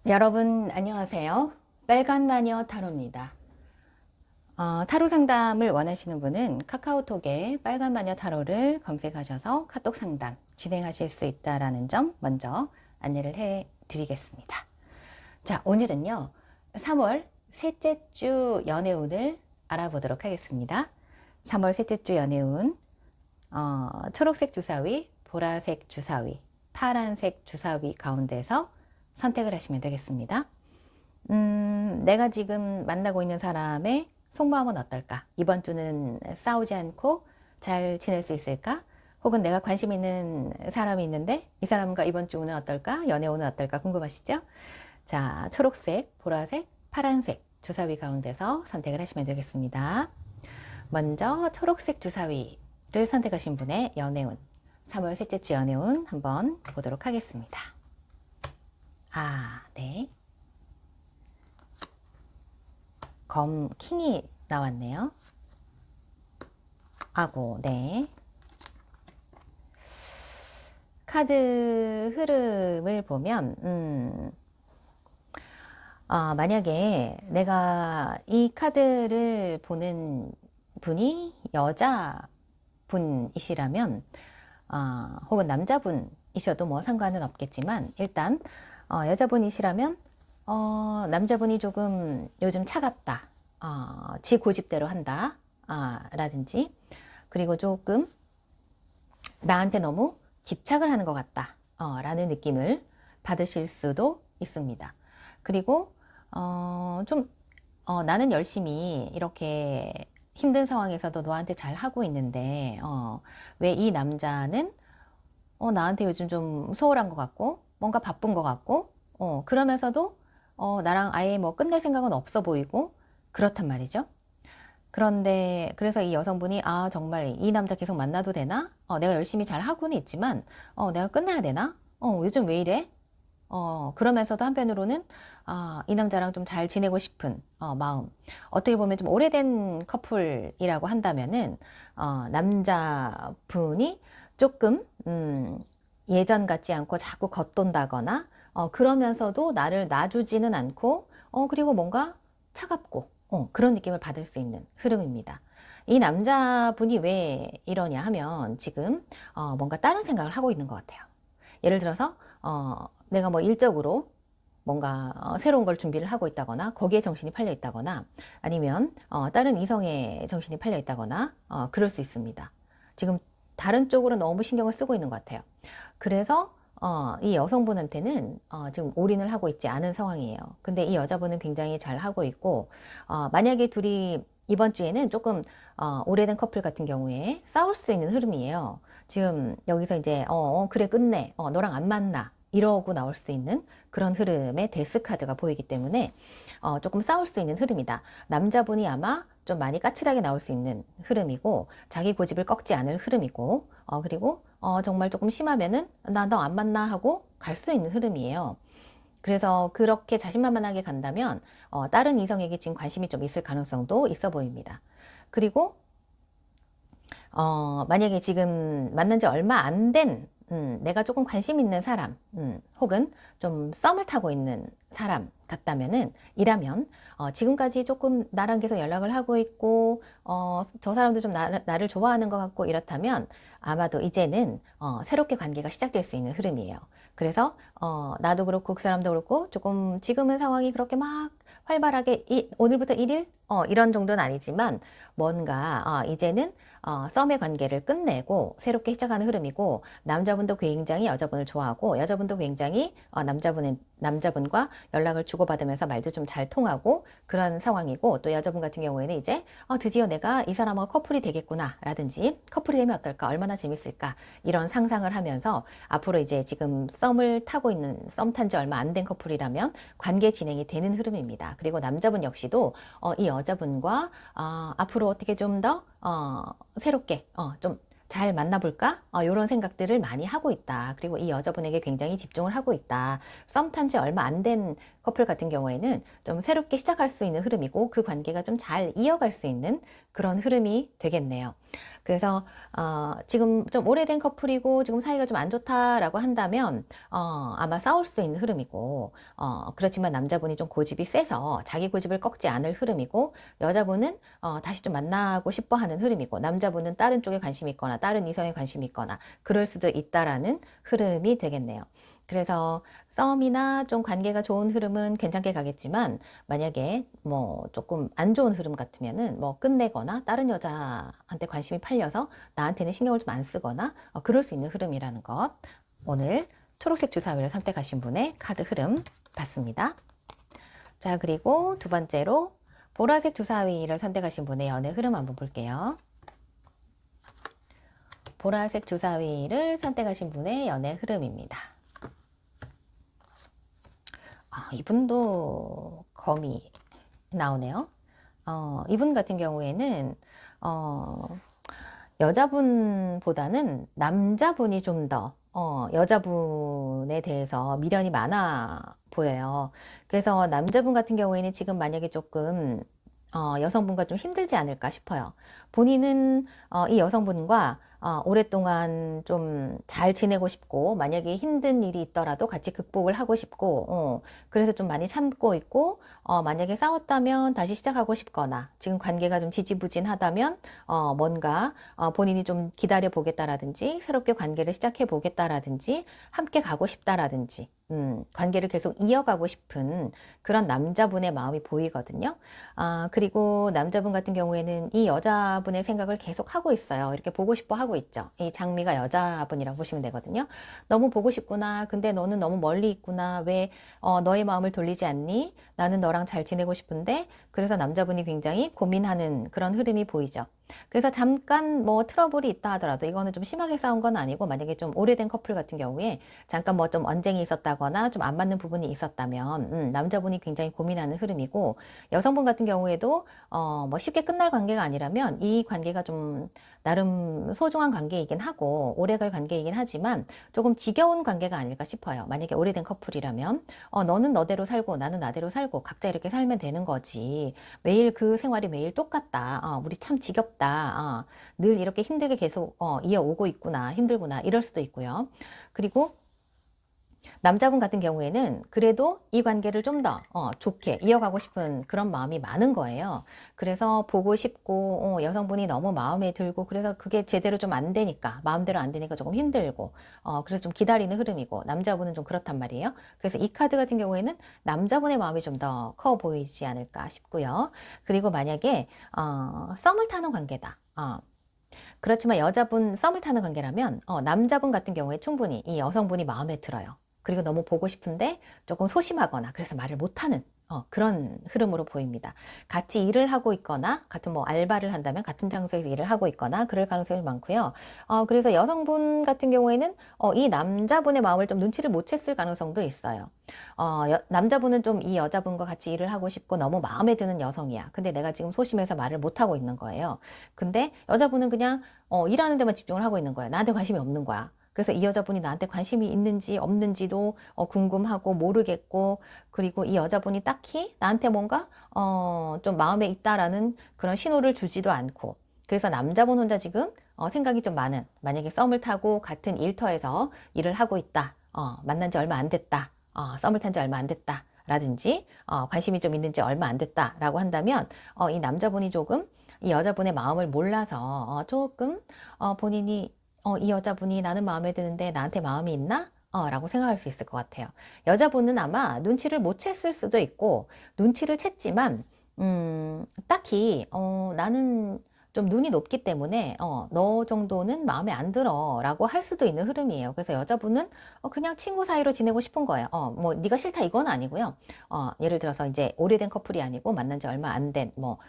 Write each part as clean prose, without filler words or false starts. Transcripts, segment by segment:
여러분 안녕하세요. 빨간 마녀 타로입니다. 타로 상담을 원하시는 분은 카카오톡에 빨간 마녀 타로를 검색하셔서 카톡 상담 진행하실 수 있다는 점 먼저 안내를 해 드리겠습니다. 자, 오늘은요 3월 셋째 주 연애운을 알아보도록 하겠습니다. 3월 셋째 주 연애운, 초록색 주사위, 보라색 주사위, 파란색 주사위 가운데서 선택을 하시면 되겠습니다. 내가 지금 만나고 있는 사람의 속마음은 어떨까? 이번 주는 싸우지 않고 잘 지낼 수 있을까? 혹은 내가 관심 있는 사람이 있는데 이 사람과 이번 주 운은 어떨까? 연애 운은 어떨까? 궁금하시죠? 자, 초록색, 보라색, 파란색 주사위 가운데서 선택을 하시면 되겠습니다. 먼저 초록색 주사위를 선택하신 분의 연애운, 3월 셋째 주 연애운 한번 보도록 하겠습니다. 네. 검 킹이 나왔네요. 네. 카드 흐름을 보면, 만약에 내가 이 카드를 보는 분이 여자분이시라면, 혹은 남자분이셔도 뭐 상관은 없겠지만, 일단, 여자분이시라면, 남자분이 조금 요즘 차갑다. 지 고집대로 한다. 라든지, 그리고 조금 나한테 너무 집착을 하는 것 같다. 라는 느낌을 받으실 수도 있습니다. 그리고, 나는 열심히 이렇게 힘든 상황에서도 너한테 잘 하고 있는데, 왜 이 남자는, 나한테 요즘 좀 소홀한 것 같고, 뭔가 바쁜 것 같고, 그러면서도 나랑 아예 뭐 끝낼 생각은 없어 보이고 그렇단 말이죠. 그런데 그래서 이 여성분이 정말 이 남자 계속 만나도 되나? 내가 열심히 잘 하고는 있지만 내가 끝내야 되나? 요즘 왜 이래? 그러면서도 한편으로는 이 남자랑 좀 잘 지내고 싶은 마음. 어떻게 보면 좀 오래된 커플이라고 한다면은 남자분이 조금 예전 같지 않고 자꾸 겉돈다거나 그러면서도 나를 놔주지는 않고 그리고 뭔가 차갑고 그런 느낌을 받을 수 있는 흐름입니다. 이 남자분이 왜 이러냐 하면 지금 뭔가 다른 생각을 하고 있는 것 같아요. 예를 들어서 내가 뭐 일적으로 뭔가 새로운 걸 준비를 하고 있다거나 거기에 정신이 팔려 있다거나 아니면 다른 이성에 정신이 팔려 있다거나 그럴 수 있습니다. 지금 다른 쪽으로 너무 신경을 쓰고 있는 것 같아요. 그래서 이 여성분한테는 지금 올인을 하고 있지 않은 상황이에요. 근데 이 여자분은 굉장히 잘 하고 있고 만약에 둘이 이번 주에는 조금 오래된 커플 같은 경우에 싸울 수 있는 흐름이에요. 지금 여기서 이제 그래 끝내 너랑 안 만나 이러고 나올 수 있는 그런 흐름의 데스 카드가 보이기 때문에 조금 싸울 수 있는 흐름이다. 남자분이 아마 좀 많이 까칠하게 나올 수 있는 흐름이고 자기 고집을 꺾지 않을 흐름이고 그리고 정말 조금 심하면은 나 너 안 만나 하고 갈 수 있는 흐름이에요. 그래서 그렇게 자신만만하게 간다면 다른 이성에게 지금 관심이 좀 있을 가능성도 있어 보입니다. 그리고 만약에 지금 만난 지 얼마 안 된, 내가 조금 관심 있는 사람, 혹은 좀 썸을 타고 있는 사람 같다면은, 이라면, 지금까지 조금 나랑 계속 연락을 하고 있고, 저 사람도 좀 나를 좋아하는 것 같고 이렇다면, 아마도 이제는, 새롭게 관계가 시작될 수 있는 흐름이에요. 그래서, 나도 그렇고 그 사람도 그렇고, 조금 지금은 상황이 그렇게 막 활발하게, 오늘부터 1일? 이런 정도는 아니지만, 뭔가, 이제는, 썸의 관계를 끝내고 새롭게 시작하는 흐름이고 남자분도 굉장히 여자분을 좋아하고 여자분도 굉장히 남자분과 연락을 주고받으면서 말도 좀 잘 통하고 그런 상황이고 또 여자분 같은 경우에는 이제 드디어 내가 이 사람하고 커플이 되겠구나 라든지 커플이 되면 어떨까 얼마나 재밌을까 이런 상상을 하면서 앞으로 이제 지금 썸을 타고 있는 썸 탄 지 얼마 안 된 커플이라면 관계 진행이 되는 흐름입니다. 그리고 남자분 역시도 이 여자분과 앞으로 어떻게 좀 더 새롭게 좀 잘 만나볼까? 이런 생각들을 많이 하고 있다. 그리고 이 여자분에게 굉장히 집중을 하고 있다. 썸 탄 지 얼마 안 된 커플 같은 경우에는 좀 새롭게 시작할 수 있는 흐름이고 그 관계가 좀 잘 이어갈 수 있는 그런 흐름이 되겠네요. 그래서 지금 좀 오래된 커플이고 지금 사이가 좀 안 좋다라고 한다면 아마 싸울 수 있는 흐름이고, 그렇지만 남자분이 좀 고집이 세서 자기 고집을 꺾지 않을 흐름이고, 여자분은 다시 좀 만나고 싶어 하는 흐름이고, 남자분은 다른 쪽에 관심이 있거나 다른 이성에 관심이 있거나 그럴 수도 있다라는 흐름이 되겠네요. 그래서 썸이나 좀 관계가 좋은 흐름은 괜찮게 가겠지만, 만약에 뭐 조금 안 좋은 흐름 같으면은 뭐 끝내거나 다른 여자한테 관심이 팔려서 나한테는 신경을 좀 안 쓰거나 그럴 수 있는 흐름이라는 것. 오늘 초록색 주사위를 선택하신 분의 카드 흐름 봤습니다. 자, 그리고 두 번째로 보라색 주사위를 선택하신 분의 연애 흐름 한번 볼게요. 보라색 주사위를 선택하신 분의 연애 흐름입니다. 이분도 검이 나오네요. 이분 같은 경우에는 여자분보다는 남자분이 좀 더 여자분에 대해서 미련이 많아 보여요. 그래서 남자분 같은 경우에는 지금 만약에 조금 여성분과 좀 힘들지 않을까 싶어요. 본인은 이 여성분과 오랫동안 좀 잘 지내고 싶고, 만약에 힘든 일이 있더라도 같이 극복을 하고 싶고, 그래서 좀 많이 참고 있고, 만약에 싸웠다면 다시 시작하고 싶거나, 지금 관계가 좀 지지부진하다면, 뭔가, 본인이 좀 기다려 보겠다라든지, 새롭게 관계를 시작해 보겠다라든지, 함께 가고 싶다라든지, 관계를 계속 이어가고 싶은 그런 남자분의 마음이 보이거든요. 그리고 남자분 같은 경우에는 이 여자분의 생각을 계속 하고 있어요. 이렇게 보고 싶어 하고 있죠. 이 장미가 여자분이라고 보시면 되거든요. 너무 보고 싶구나. 근데 너는 너무 멀리 있구나. 왜 너의 마음을 돌리지 않니? 나는 너랑 잘 지내고 싶은데. 그래서 남자분이 굉장히 고민하는 그런 흐름이 보이죠. 그래서 잠깐 뭐 트러블이 있다 하더라도, 이거는 좀 심하게 싸운 건 아니고, 만약에 좀 오래된 커플 같은 경우에 잠깐 뭐 좀 언쟁이 있었다거나 좀 안 맞는 부분이 있었다면 남자분이 굉장히 고민하는 흐름이고, 여성분 같은 경우에도 뭐 쉽게 끝날 관계가 아니라면 이 관계가 좀 나름 소중한 관계이긴 하고 오래갈 관계이긴 하지만 조금 지겨운 관계가 아닐까 싶어요. 만약에 오래된 커플이라면 너는 너대로 살고 나는 나대로 살고 각자 이렇게 살면 되는 거지. 매일 그 생활이 매일 똑같다. 우리 참 지겹다. 늘 이렇게 힘들게 계속 이어오고 있구나. 힘들구나. 이럴 수도 있고요. 그리고 남자분 같은 경우에는 그래도 이 관계를 좀 더 좋게 이어가고 싶은 그런 마음이 많은 거예요. 그래서 보고 싶고, 여성분이 너무 마음에 들고, 그래서 그게 제대로 좀 안 되니까, 마음대로 안 되니까 조금 힘들고, 그래서 좀 기다리는 흐름이고, 남자분은 좀 그렇단 말이에요. 그래서 이 카드 같은 경우에는 남자분의 마음이 좀 더 커 보이지 않을까 싶고요. 그리고 만약에 썸을 타는 관계다. 그렇지만 여자분 썸을 타는 관계라면 남자분 같은 경우에 충분히 이 여성분이 마음에 들어요. 그리고 너무 보고 싶은데 조금 소심하거나 그래서 말을 못하는 그런 흐름으로 보입니다. 같이 일을 하고 있거나 같은 뭐 알바를 한다면 같은 장소에서 일을 하고 있거나 그럴 가능성이 많고요. 그래서 여성분 같은 경우에는 이 남자분의 마음을 좀 눈치를 못 챘을 가능성도 있어요. 남자분은 좀 이 여자분과 같이 일을 하고 싶고 너무 마음에 드는 여성이야. 근데 내가 지금 소심해서 말을 못하고 있는 거예요. 근데 여자분은 그냥 일하는 데만 집중을 하고 있는 거야. 나한테 관심이 없는 거야. 그래서 이 여자분이 나한테 관심이 있는지 없는지도 궁금하고 모르겠고, 그리고 이 여자분이 딱히 나한테 뭔가 좀 마음에 있다라는 그런 신호를 주지도 않고, 그래서 남자분 혼자 지금 생각이 좀 많은, 만약에 썸을 타고 같은 일터에서 일을 하고 있다, 만난 지 얼마 안 됐다, 썸을 탄 지 얼마 안 됐다 라든지 관심이 좀 있는지 얼마 안 됐다 라고 한다면 이 남자분이 조금 이 여자분의 마음을 몰라서 조금 본인이 이 여자분이 나는 마음에 드는데 나한테 마음이 있나? 라고 생각할 수 있을 것 같아요. 여자분은 아마 눈치를 못 챘을 수도 있고, 눈치를 챘지만, 딱히, 나는 좀 눈이 높기 때문에, 너 정도는 마음에 안 들어. 라고 할 수도 있는 흐름이에요. 그래서 여자분은 그냥 친구 사이로 지내고 싶은 거예요. 뭐, 네가 싫다 이건 아니고요. 예를 들어서 이제 오래된 커플이 아니고 만난 지 얼마 안 된, 뭐,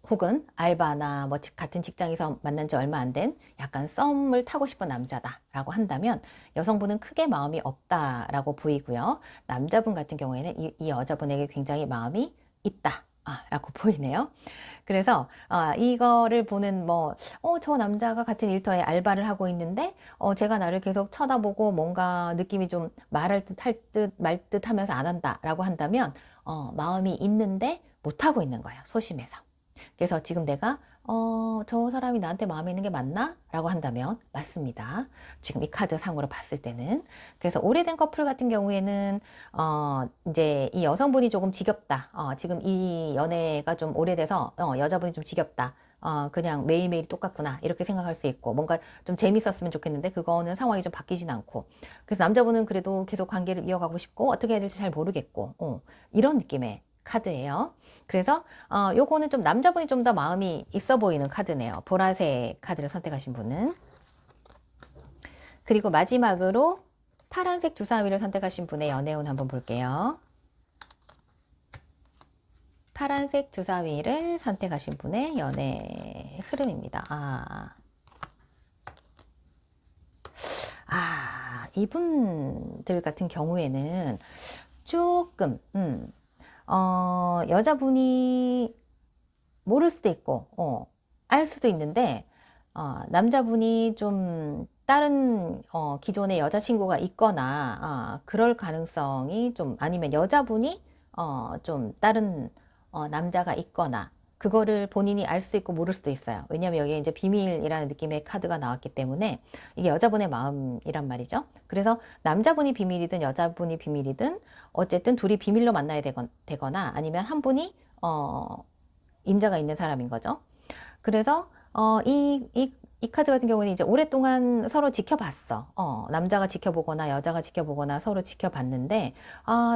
혹은 알바나 뭐 같은 직장에서 만난 지 얼마 안 된 약간 썸을 타고 싶은 남자다라고 한다면 여성분은 크게 마음이 없다라고 보이고요. 남자분 같은 경우에는 이 여자분에게 굉장히 마음이 있다. 라고 보이네요. 그래서 이거를 보는 뭐 저 남자가 같은 일터에 알바를 하고 있는데 제가 나를 계속 쳐다보고 뭔가 느낌이 좀 말할 듯 할 듯 말 듯 하면서 안 한다라고 한다면 마음이 있는데 못 하고 있는 거예요. 소심해서. 그래서 지금 내가 저 사람이 나한테 마음에 있는 게 맞나? 라고 한다면 맞습니다. 지금 이 카드 상으로 봤을 때는. 그래서 오래된 커플 같은 경우에는 이제 이 여성분이 조금 지겹다. 지금 이 연애가 좀 오래돼서 여자분이 좀 지겹다. 그냥 매일매일 똑같구나. 이렇게 생각할 수 있고, 뭔가 좀 재밌었으면 좋겠는데, 그거는 상황이 좀 바뀌진 않고. 그래서 남자분은 그래도 계속 관계를 이어가고 싶고, 어떻게 해야 될지 잘 모르겠고, 이런 느낌의 카드예요. 그래서 요거는 좀 남자분이 좀 더 마음이 있어 보이는 카드네요. 보라색 카드를 선택하신 분은. 그리고 마지막으로 파란색 주사위를 선택하신 분의 연애운 한번 볼게요. 파란색 주사위를 선택하신 분의 연애 흐름입니다. 이분들 같은 경우에는 조금, 여자분이 모를 수도 있고, 알 수도 있는데, 남자분이 좀 다른, 기존의 여자친구가 있거나, 그럴 가능성이 좀, 아니면 여자분이, 좀 다른, 남자가 있거나, 그거를 본인이 알 수도 있고 모를 수도 있어요. 왜냐면 여기에 이제 비밀이라는 느낌의 카드가 나왔기 때문에 이게 여자분의 마음이란 말이죠. 그래서 남자분이 비밀이든 여자분이 비밀이든 어쨌든 둘이 비밀로 만나야 되거나 아니면 한 분이, 임자가 있는 사람인 거죠. 그래서 이 카드 같은 경우는 이제 오랫동안 서로 지켜봤어. 남자가 지켜보거나 여자가 지켜보거나 서로 지켜봤는데,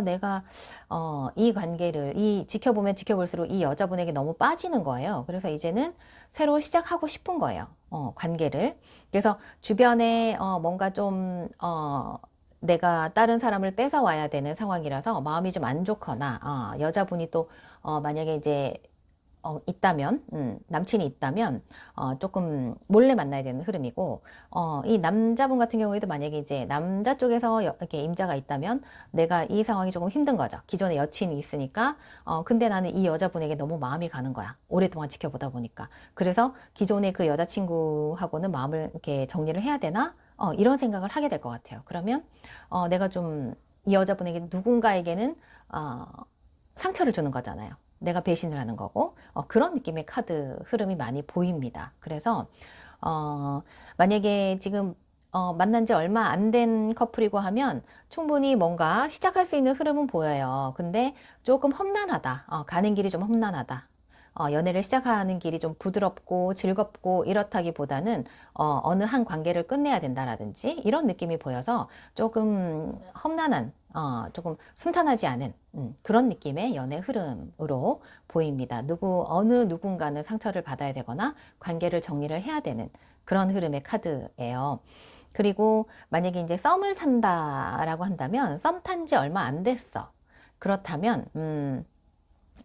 내가 이 관계를 지켜보면 지켜볼수록 이 여자분에게 너무 빠지는 거예요. 그래서 이제는 새로 시작하고 싶은 거예요. 관계를. 그래서 주변에 뭔가 좀 내가 다른 사람을 뺏어와야 되는 상황이라서 마음이 좀 안 좋거나 여자분이 또 만약에 이제 있다면, 남친이 있다면, 조금 몰래 만나야 되는 흐름이고, 이 남자분 같은 경우에도 만약에 이제 남자 쪽에서 이렇게 임자가 있다면, 내가 이 상황이 조금 힘든 거죠. 기존에 여친이 있으니까, 근데 나는 이 여자분에게 너무 마음이 가는 거야. 오랫동안 지켜보다 보니까. 그래서 기존의 그 여자친구하고는 마음을 이렇게 정리를 해야 되나? 이런 생각을 하게 될 것 같아요. 그러면, 내가 좀 이 여자분에게 누군가에게는, 상처를 주는 거잖아요. 내가 배신을 하는 거고 그런 느낌의 카드 흐름이 많이 보입니다. 그래서 만약에 지금 만난 지 얼마 안 된 커플이고 하면 충분히 뭔가 시작할 수 있는 흐름은 보여요. 근데 조금 험난하다. 가는 길이 좀 험난하다. 연애를 시작하는 길이 좀 부드럽고 즐겁고 이렇다기보다는 어느 한 관계를 끝내야 된다라든지 이런 느낌이 보여서 조금 험난한 조금 순탄하지 않은 그런 느낌의 연애 흐름으로 보입니다. 어느 누군가는 상처를 받아야 되거나 관계를 정리를 해야 되는 그런 흐름의 카드예요. 그리고 만약에 이제 썸을 탄다라고 한다면 썸 탄 지 얼마 안 됐어. 그렇다면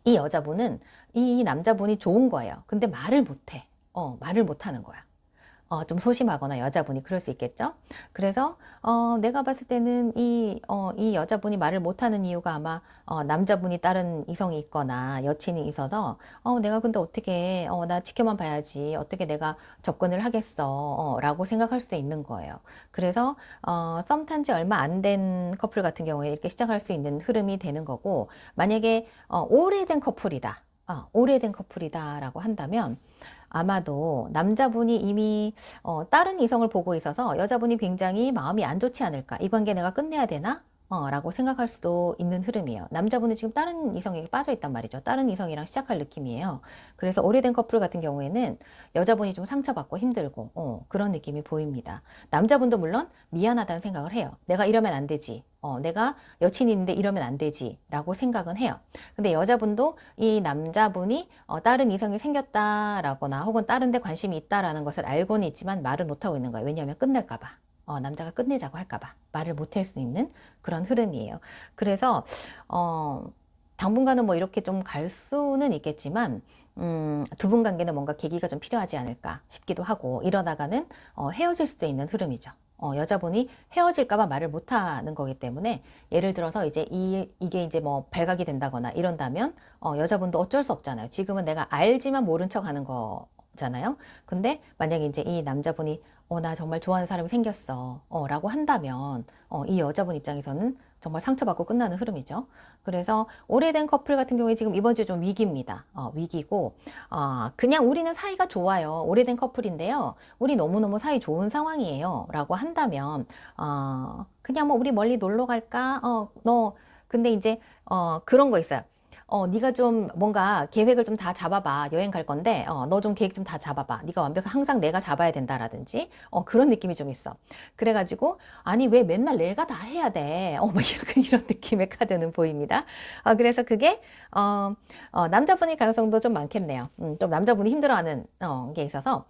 이 여자분은 이 남자분이 좋은 거예요. 근데 말을 못해. 말을 못하는 거야. 좀 소심하거나 여자분이 그럴 수 있겠죠. 그래서 내가 봤을 때는 이 여자분이 말을 못하는 이유가 아마 남자분이 다른 이성이 있거나 여친이 있어서 내가 근데 어떻게 나 지켜만 봐야지 어떻게 내가 접근을 하겠어 라고 생각할 수도 있는 거예요. 그래서 썸 탄 지 얼마 안 된 커플 같은 경우에 이렇게 시작할 수 있는 흐름이 되는 거고 만약에 오래된 커플이다. 오래된 커플이다라고 한다면 아마도 남자분이 이미 다른 이성을 보고 있어서 여자분이 굉장히 마음이 안 좋지 않을까. 이 관계 내가 끝내야 되나? 라고 생각할 수도 있는 흐름이에요. 남자분은 지금 다른 이성에게 빠져 있단 말이죠. 다른 이성이랑 시작할 느낌이에요. 그래서 오래된 커플 같은 경우에는 여자분이 좀 상처받고 힘들고 그런 느낌이 보입니다. 남자분도 물론 미안하다는 생각을 해요. 내가 이러면 안 되지. 내가 여친이 있는데 이러면 안 되지. 라고 생각은 해요. 근데 여자분도 이 남자분이 다른 이성이 생겼다라거나 혹은 다른 데 관심이 있다라는 것을 알고는 있지만 말을 못하고 있는 거예요. 왜냐하면 끝낼까봐. 남자가 끝내자고 할까봐 말을 못할 수 있는 그런 흐름이에요. 그래서 당분간은 뭐 이렇게 좀 갈 수는 있겠지만 두 분 관계는 뭔가 계기가 좀 필요하지 않을까 싶기도 하고 이러다가는 헤어질 수도 있는 흐름이죠. 여자분이 헤어질까봐 말을 못하는 거기 때문에 예를 들어서 이제 이게 이제 뭐 발각이 된다거나 이런다면 여자분도 어쩔 수 없잖아요. 지금은 내가 알지만 모른 척 하는 거잖아요. 근데 만약에 이제 이 남자분이 나 정말 좋아하는 사람이 생겼어 라고 한다면 이 여자분 입장에서는 정말 상처받고 끝나는 흐름이죠. 그래서 오래된 커플 같은 경우에 지금 이번 주에 좀 위기입니다. 위기고, 그냥 우리는 사이가 좋아요. 오래된 커플인데요. 우리 너무너무 사이 좋은 상황이에요. 라고 한다면, 그냥 뭐 우리 멀리 놀러 갈까? 근데 이제, 그런 거 있어요. 네가 좀 뭔가 계획을 좀 다 잡아봐. 여행 갈 건데, 너 좀 계획 좀 다 잡아봐. 네가 항상 내가 잡아야 된다라든지, 그런 느낌이 좀 있어. 그래가지고, 아니, 왜 맨날 내가 다 해야 돼? 뭐 이런 느낌의 카드는 보입니다. 그래서 그게, 남자분일 가능성도 좀 많겠네요. 좀 남자분이 힘들어하는, 게 있어서,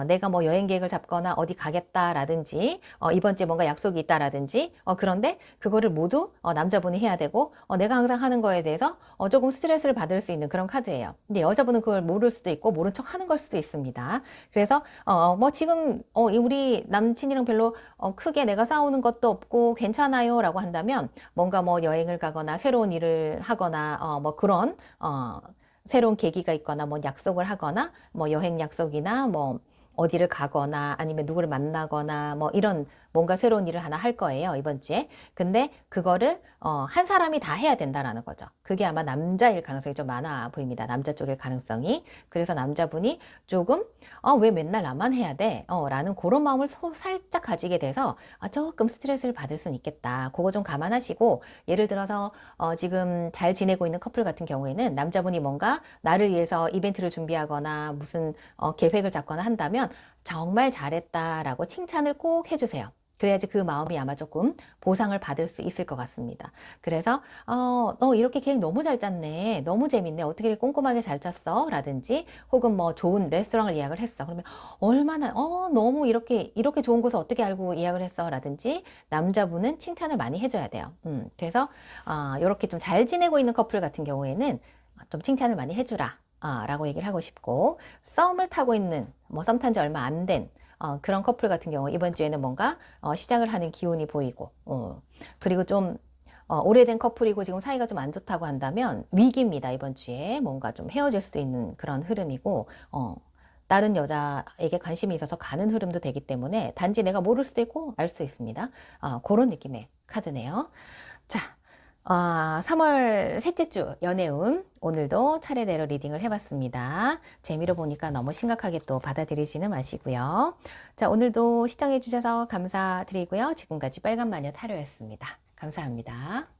내가 뭐 여행 계획을 잡거나 어디 가겠다라든지, 이번 주에 뭔가 약속이 있다라든지, 그런데 그거를 모두, 남자분이 해야 되고, 내가 항상 하는 거에 대해서, 조금 스트레스를 받을 수 있는 그런 카드예요. 근데 여자분은 그걸 모를 수도 있고 모른 척 하는 걸 수도 있습니다. 그래서 뭐 지금 우리 남친이랑 별로 크게 내가 싸우는 것도 없고 괜찮아요 라고 한다면 뭔가 뭐 여행을 가거나 새로운 일을 하거나 뭐 그런 새로운 계기가 있거나 뭐 약속을 하거나 뭐 여행 약속이나 뭐 어디를 가거나 아니면 누구를 만나거나 뭐 이런 뭔가 새로운 일을 하나 할 거예요, 이번 주에. 근데 그거를 한 사람이 다 해야 된다라는 거죠. 그게 아마 남자일 가능성이 좀 많아 보입니다. 남자 쪽일 가능성이. 그래서 남자분이 조금 왜 맨날 나만 해야 돼? 라는 그런 마음을 살짝 가지게 돼서 조금 스트레스를 받을 수는 있겠다. 그거 좀 감안하시고 예를 들어서 지금 잘 지내고 있는 커플 같은 경우에는 남자분이 뭔가 나를 위해서 이벤트를 준비하거나 무슨 계획을 잡거나 한다면 정말 잘했다라고 칭찬을 꼭 해주세요. 그래야지 그 마음이 아마 조금 보상을 받을 수 있을 것 같습니다. 그래서 너 이렇게 계획 너무 잘 짰네. 너무 재밌네. 어떻게 이렇게 꼼꼼하게 잘 짰어? 라든지 혹은 뭐 좋은 레스토랑을 예약을 했어. 그러면 얼마나 너무 이렇게 좋은 곳을 어떻게 알고 예약을 했어? 라든지 남자분은 칭찬을 많이 해줘야 돼요. 그래서 이렇게 좀 잘 지내고 있는 커플 같은 경우에는 좀 칭찬을 많이 해주라. 라고 얘기를 하고 싶고 썸을 타고 있는 뭐 썸 탄 지 얼마 안 된 그런 커플 같은 경우 이번 주에는 뭔가 시작을 하는 기운이 보이고 그리고 좀 오래된 커플이고 지금 사이가 좀 안 좋다고 한다면 위기입니다. 이번 주에 뭔가 좀 헤어질 수도 있는 그런 흐름이고 다른 여자에게 관심이 있어서 가는 흐름도 되기 때문에 단지 내가 모를 수도 있고 알 수 있습니다. 그런 느낌의 카드네요. 자, 3월 셋째 주 연애운 오늘도 차례대로 리딩을 해봤습니다. 재미로 보니까 너무 심각하게 또 받아들이지는 마시고요. 자, 오늘도 시청해 주셔서 감사드리고요. 지금까지 빨간 마녀 타로였습니다. 감사합니다.